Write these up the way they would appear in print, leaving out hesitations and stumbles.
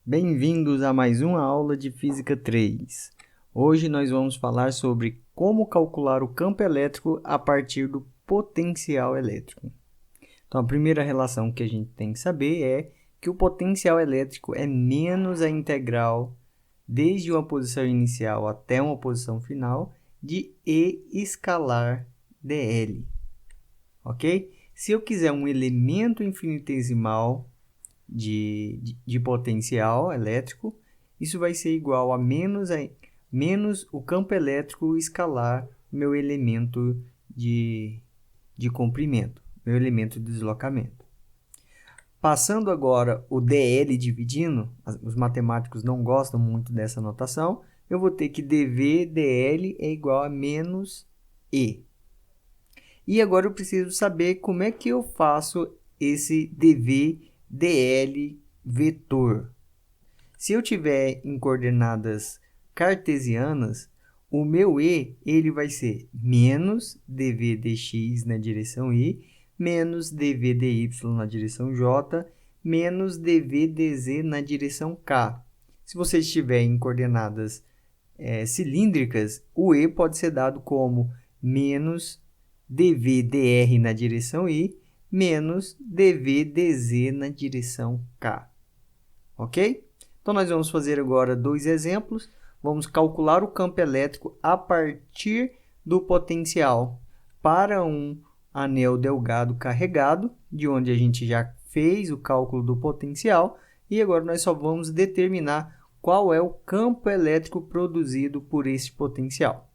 Bem-vindos a mais uma aula de Física 3. Hoje nós vamos falar sobre como calcular o campo elétrico a partir do potencial elétrico. Então, a primeira relação que a gente tem que saber é que o potencial elétrico é menos a integral desde uma posição inicial até uma posição final de E escalar dl, ok? Se eu quiser um elemento infinitesimal de potencial elétrico, isso vai ser igual a menos o campo elétrico escalar meu elemento de comprimento, meu elemento de deslocamento. Passando agora o dl dividindo, os matemáticos não gostam muito dessa notação, eu vou ter que dv dl é igual a menos E. E agora eu preciso saber como é que eu faço esse dv dl vetor. Se eu tiver em coordenadas cartesianas, o meu E ele vai ser menos dv dx na direção y, menos dv dy na direção j, menos dv dz na direção k. Se você estiver em coordenadas cilíndricas, o E pode ser dado como menos dv dr na direção y, menos dv dz na direção k. Ok? Então, nós vamos fazer agora dois exemplos. Vamos calcular o campo elétrico a partir do potencial para um anel delgado carregado, de onde a gente já fez o cálculo do potencial, e agora nós só vamos determinar qual é o campo elétrico produzido por este potencial.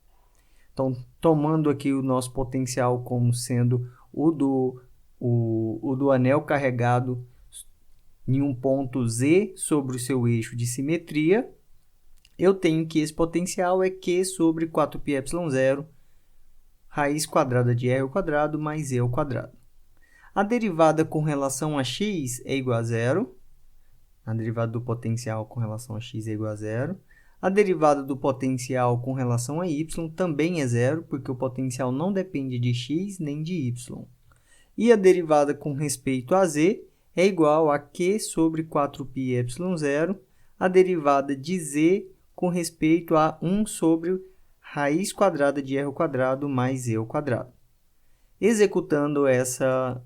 Então, tomando aqui o nosso potencial como sendo o do anel carregado em um ponto Z sobre o seu eixo de simetria, eu tenho que esse potencial é Q sobre 4πε0, raiz quadrada de R ao quadrado mais E ao quadrado. A derivada com relação a x é igual a zero. A derivada do potencial com relação a x é igual a zero. A derivada do potencial com relação a y também é zero, porque o potencial não depende de x nem de y. E a derivada com respeito a z é igual a Q sobre 4πε0, a derivada de z com respeito a 1 sobre raiz quadrada de r ao quadrado mais e ao quadrado. Executando essa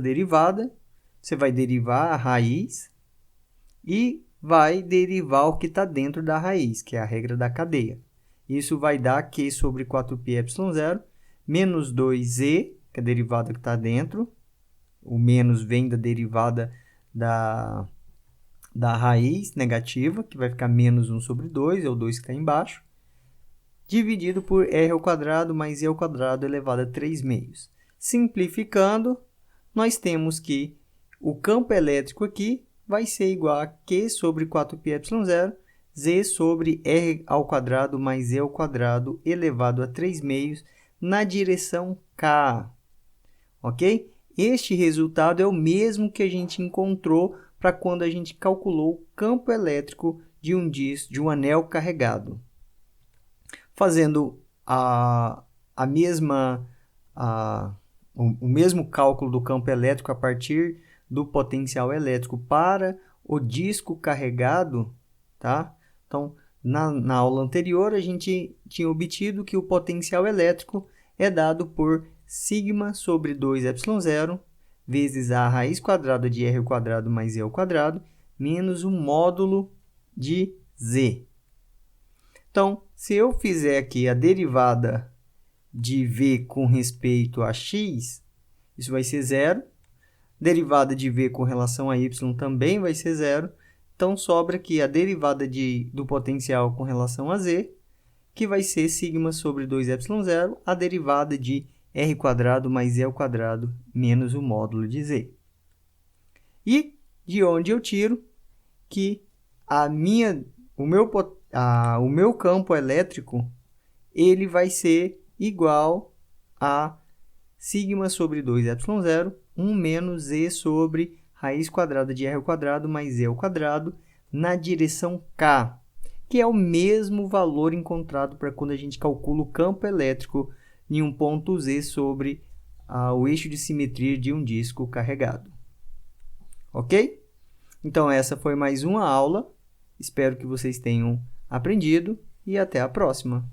derivada, você vai derivar a raiz e vai derivar o que está dentro da raiz, que é a regra da cadeia. Isso vai dar Q sobre 4πε0 menos 2z, que é a derivada que está dentro. O menos vem da derivada da raiz negativa, que vai ficar menos 1 sobre 2, é o 2 que está embaixo, dividido por r ao quadrado mais e ao quadrado elevado a 3 meios. Simplificando, nós temos que o campo elétrico aqui vai ser igual a Q sobre 4πε0, z sobre r ao quadrado mais e ao quadrado elevado a 3 meios na direção k. Ok? Este resultado é o mesmo que a gente encontrou para quando a gente calculou o campo elétrico de um anel carregado. Fazendo o mesmo cálculo do campo elétrico a partir do potencial elétrico para o disco carregado, tá? Então, na aula anterior, a gente tinha obtido que o potencial elétrico é dado por sigma sobre 2ε0 vezes a raiz quadrada de r ao quadrado mais e ao quadrado menos o módulo de z. Então, se eu fizer aqui a derivada de v com respeito a x, isso vai ser zero. Derivada de v com relação a y também vai ser zero. Então, sobra aqui a derivada do potencial com relação a z, que vai ser sigma sobre 2ε0, a derivada de r quadrado mais e ao quadrado menos o módulo de z. E de onde eu tiro que o meu campo elétrico ele vai ser igual a sigma sobre 2ε0, 1 menos z sobre raiz quadrada de r ao quadrado mais e ao quadrado na direção k, que é o mesmo valor encontrado para quando a gente calcula o campo elétrico em um ponto Z sobre o eixo de simetria de um disco carregado. Ok? Então, essa foi mais uma aula Espero que vocês tenham aprendido e até a próxima!